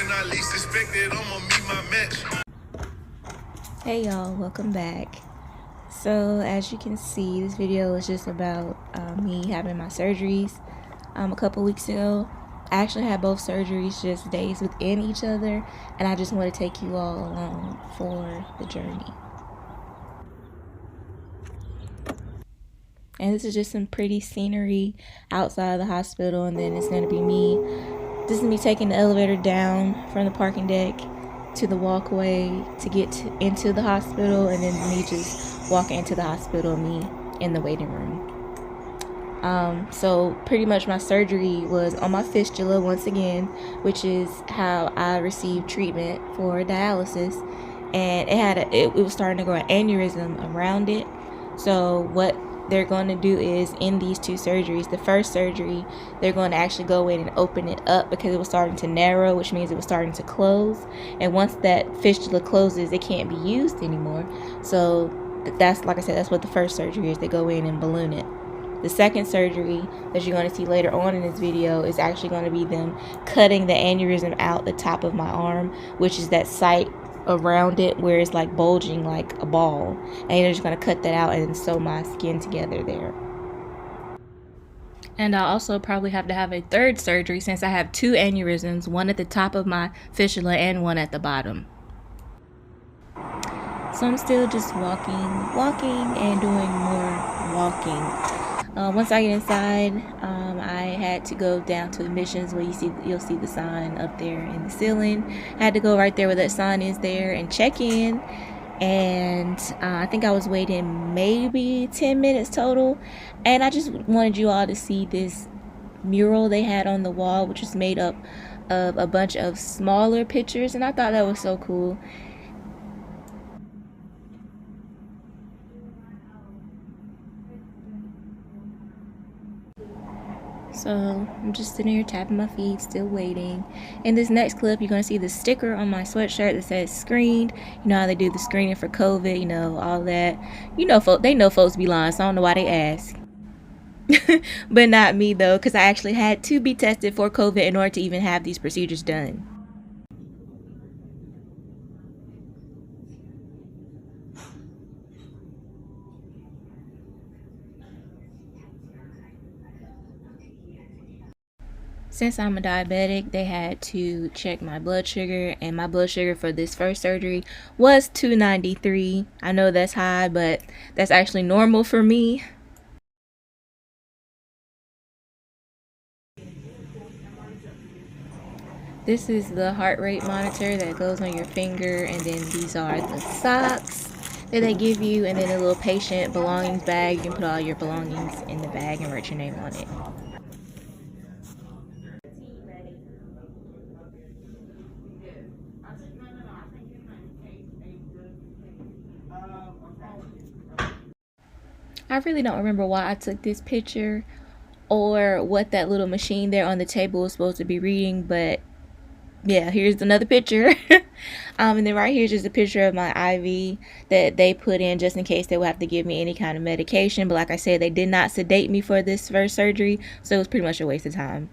when I least expect it, I'ma meet my match. Hey y'all, welcome back. So as you can see, this video is just about me having my surgeries a couple weeks ago. I actually had both surgeries just days within each other, and I just want to take you all along for the journey. And this is just some pretty scenery outside of the hospital, and then it's going to be me. This is me taking the elevator down from the parking deck to the walkway to get into the hospital, and then me just walking into the hospital, me in the waiting room. So pretty much my surgery was on my fistula once again, which is how I received treatment for dialysis, and it was starting to grow an aneurysm around it. So what they're going to do is, in these two surgeries, the first surgery, they're going to actually go in and open it up because it was starting to narrow, which means it was starting to close. And once that fistula closes, it can't be used anymore. So that's, like I said, that's what the first surgery is. They go in and balloon it. The second surgery that you're going to see later on in this video is actually going to be them cutting the aneurysm out the top of my arm, which is that site around it where it's like bulging like a ball, and they're just going to cut that out and sew my skin together there. And I'll also probably have to have a third surgery since I have two aneurysms, one at the top of my fistula and one at the bottom. So I'm still just walking and doing more walking. Once I get inside, I had to go down to admissions where you'll see the sign up there in the ceiling. I had to go right there where that sign is there and check in. And I think I was waiting maybe 10 minutes total. And I just wanted you all to see this mural they had on the wall, which was made up of a bunch of smaller pictures. And I thought that was so cool. So I'm just sitting here tapping my feet, still waiting. In this next clip, you're going to see the sticker on my sweatshirt that says screened. You know how they do the screening for COVID, you know, all that. You know, they know folks be lying, so I don't know why they ask. But not me, though, because I actually had to be tested for COVID in order to even have these procedures done. Since I'm a diabetic, they had to check my blood sugar, and my blood sugar for this first surgery was 293. I know that's high, but that's actually normal for me. This is the heart rate monitor that goes on your finger, and then these are the socks that they give you, and then a little patient belongings bag. You can put all your belongings in the bag and write your name on it. I really don't remember why I took this picture or what that little machine there on the table was supposed to be reading, but yeah, here's another picture. And then right here is just a picture of my IV that they put in just in case they would have to give me any kind of medication. But like I said, they did not sedate me for this first surgery, so it was pretty much a waste of time.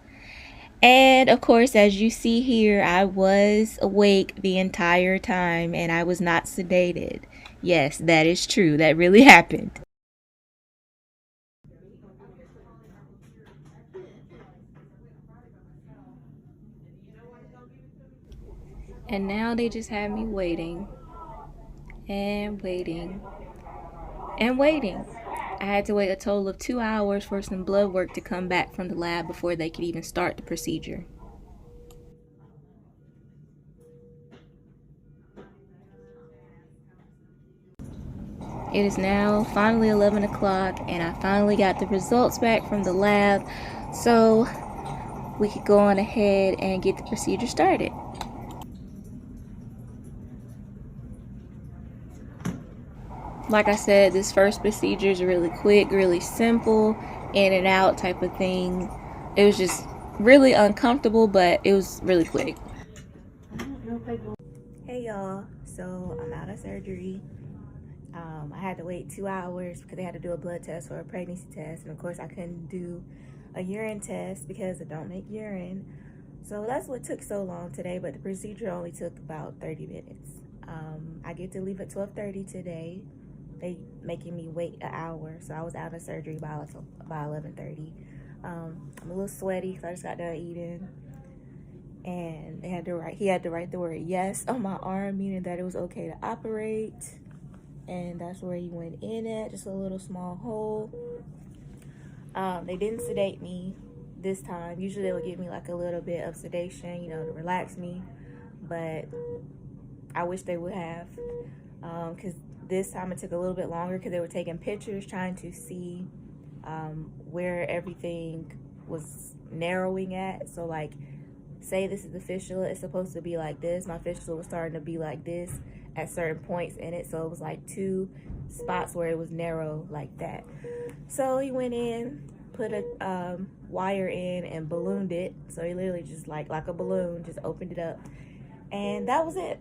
And of course, as you see here, I was awake the entire time and I was not sedated. Yes, that is true. That really happened. And now they just have me waiting and waiting and waiting. I had to wait a total of 2 hours for some blood work to come back from the lab before they could even start the procedure. It is now finally 11 o'clock and I finally got the results back from the lab, so we could go on ahead and get the procedure started. Like I said, this first procedure is really quick, really simple, in and out type of thing. It was just really uncomfortable, but it was really quick. Hey y'all, so I'm out of surgery. I had to wait 2 hours because they had to do a blood test or a pregnancy test, and of course I couldn't do a urine test because I don't make urine. So that's what took so long today, but the procedure only took about 30 minutes. I get to leave at 12:30 today. They making me wait an hour, so I was out of surgery by 11:30. I'm a little sweaty because I just got done eating, and he had to write the word yes on my arm, meaning that it was okay to operate. And that's where he went in at, just a little small hole. They didn't sedate me this time. Usually they would give me like a little bit of sedation, to relax me, but I wish they would have, because this time it took a little bit longer because they were taking pictures trying to see where everything was narrowing at. So like, say this is the fistula, it's supposed to be like this. My fistula was starting to be like this at certain points in it, so it was like 2 spots where it was narrow like that. So he went in, put a wire in and ballooned it. So he literally just like a balloon, just opened it up, and that was it.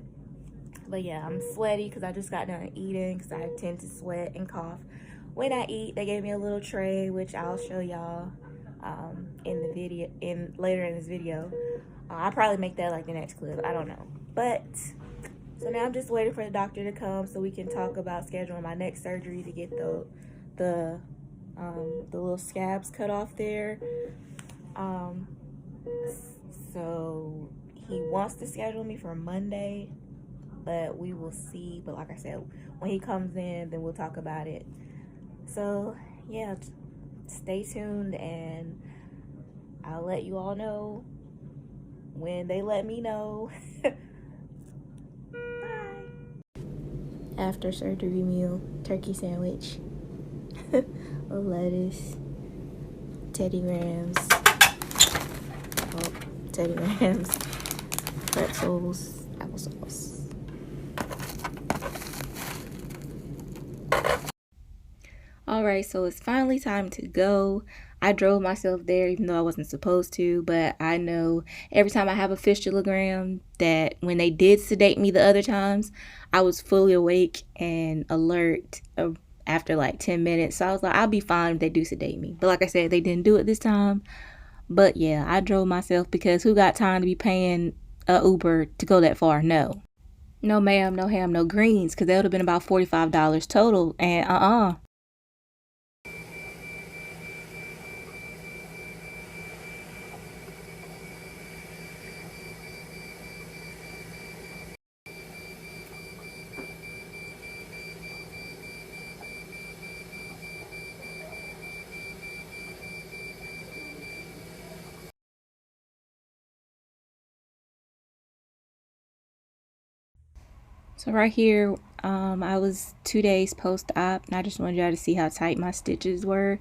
But yeah, I'm sweaty because I just got done eating, because I tend to sweat and cough when I eat. They gave me a little tray, which I'll show y'all in the video, later in this video. I'll probably make that like the next clip, I don't know. But so now I'm just waiting for the doctor to come so we can talk about scheduling my next surgery to get the little scabs cut off there. So he wants to schedule me for Monday, but we will see. But like I said, when he comes in, then we'll talk about it. So yeah, stay tuned, and I'll let you all know when they let me know. Bye. After surgery meal, turkey sandwich, lettuce, Teddy Grahams, pretzels, applesauce. Alright, so it's finally time to go. I drove myself there even though I wasn't supposed to, but I know every time I have a fistulogram that when they did sedate me the other times, I was fully awake and alert after like 10 minutes. So I was like, I'll be fine if they do sedate me. But like I said, they didn't do it this time. But yeah, I drove myself because who got time to be paying a Uber to go that far? No. No ma'am, no ham, no greens, because that would have been about $45 total, and So right here, I was 2 days post-op, and I just wanted y'all to see how tight my stitches were.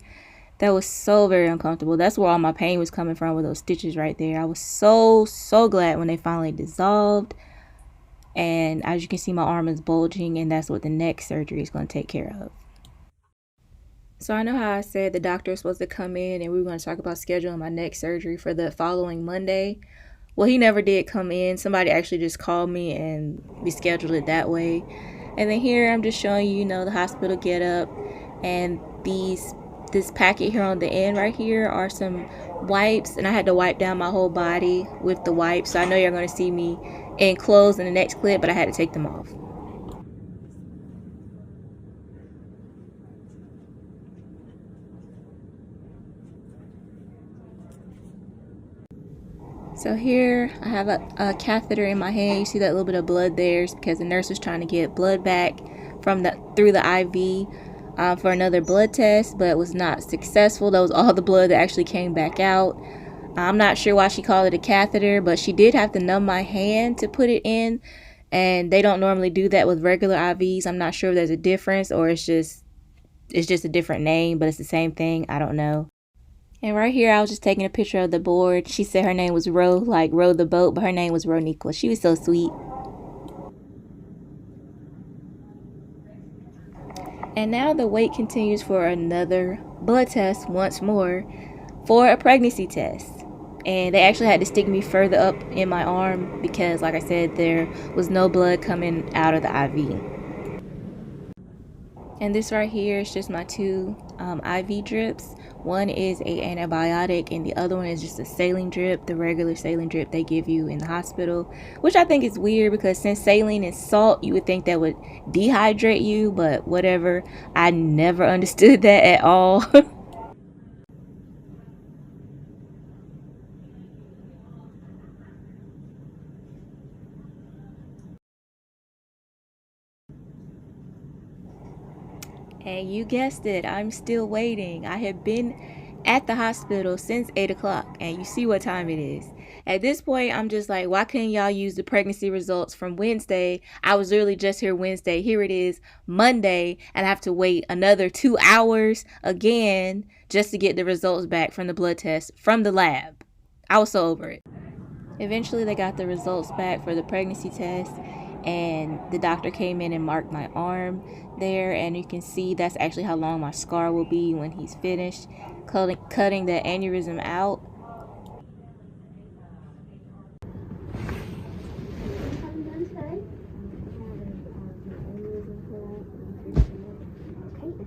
That was so very uncomfortable. That's where all my pain was coming from, with those stitches right there. I was so glad when they finally dissolved. And as you can see, my arm is bulging, and that's what the next surgery is going to take care of. So I know how I said the doctor was supposed to come in and we were going to talk about scheduling my next surgery for the following Monday. Well, he never did come in. Somebody actually just called me and we scheduled it that way. And then here I'm just showing you, the hospital get up, and this packet here on the end right here are some wipes, and I had to wipe down my whole body with the wipes. So I know you're going to see me in clothes in the next clip, but I had to take them off. So here I have a catheter in my hand. You see that little bit of blood there? It's because the nurse was trying to get blood back through the IV for another blood test, but it was not successful. That was all the blood that actually came back out. I'm not sure why she called it a catheter, but she did have to numb my hand to put it in, and they don't normally do that with regular IVs. I'm not sure if there's a difference or it's just a different name, but it's the same thing. I don't know. And right here, I was just taking a picture of the board. She said her name was Ro, like row the boat, but her name was Roniqua. She was so sweet. And now the wait continues for another blood test once more for a pregnancy test. And they actually had to stick me further up in my arm because, like I said, there was no blood coming out of the IV. And this right here is just my two IV drips. One is a antibiotic and the other one is just a saline drip, the regular saline drip they give you in the hospital, which I think is weird because since saline is salt, you would think that would dehydrate you, but whatever. I never understood that at all. And you guessed it, I'm still waiting. I have been at the hospital since 8 o'clock, and you see what time it is. At this point, I'm just like, why couldn't y'all use the pregnancy results from Wednesday? I was literally just here Wednesday. Here it is, Monday, and I have to wait another 2 hours again just to get the results back from the blood test from the lab. I was so over it. Eventually, they got the results back for the pregnancy test, and the doctor came in and marked my arm there, and you can see that's actually how long my scar will be when he's finished cutting the aneurysm out.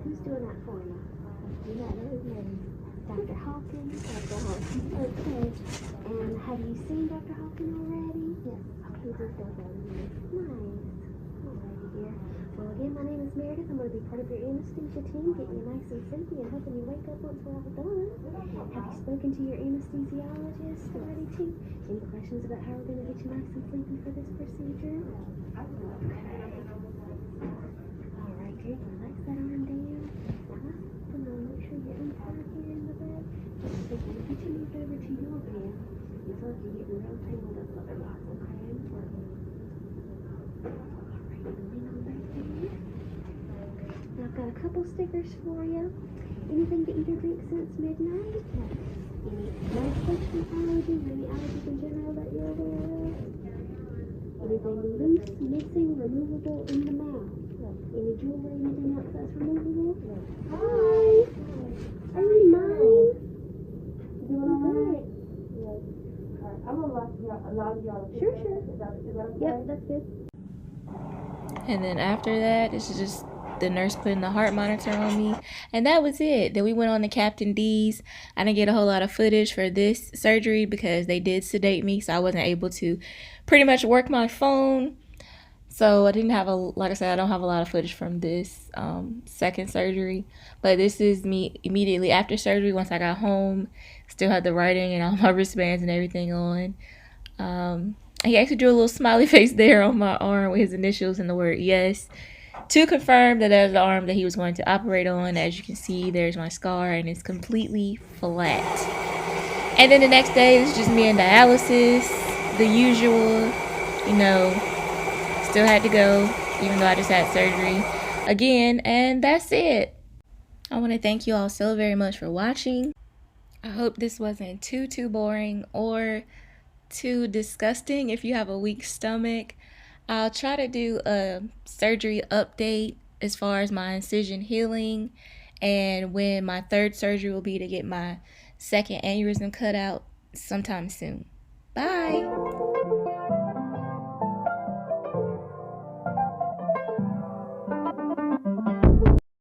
Who's doing that for you? You got his name, Dr. Hawkins. Dr. Hawkins. Okay. And have you seen Dr. Hawkins already? Yes. Okay, just go down here. Nice. Alrighty, dear. Well, again, my name is Meredith. I'm going to be part of your anesthesia team, getting you nice and sleepy and helping you wake up once we're all done. Have you spoken to your anesthesiologist already, too? Any questions about how we're going to get you nice and sleepy for this procedure? Alright, great. Relax that arm down. Make sure you're inside here in the bed. Just so when you moved over to your bed, you feel like you're getting real tangled up otherwise, okay? Alright, lean on back there. Now I've got a couple stickers for you. Anything to eat or drink since midnight? Any medication allergies, any allergies in general that you're aware of? Anything loose, missing, removable in the mouth? Any jewelry, anything else that's removable? Hi! Are you mine? Doing alright? Yes. Alright, I'm gonna allow y'all to Sure. Is that okay? Yep, that's good. And then after that, this is just the nurse putting the heart monitor on me, and that was it. Then we went on to Captain D's. I didn't get a whole lot of footage for this surgery because they did sedate me, so I wasn't able to pretty much work my phone. So I didn't have like I said, I don't have a lot of footage from this second surgery, but this is me immediately after surgery. Once I got home, still had the writing and all my wristbands and everything on. He actually drew a little smiley face there on my arm with his initials and the word yes, to confirm that that was the arm that he was going to operate on. As you can see, there's my scar and it's completely flat. And then the next day, it's just me in dialysis, the usual, you know. Still had to go, even though I just had surgery again, and that's it. I want to thank you all so very much for watching. I hope this wasn't too boring or too disgusting. If you have a weak stomach, I'll try to do a surgery update as far as my incision healing and when my third surgery will be to get my second aneurysm cut out sometime soon. Bye.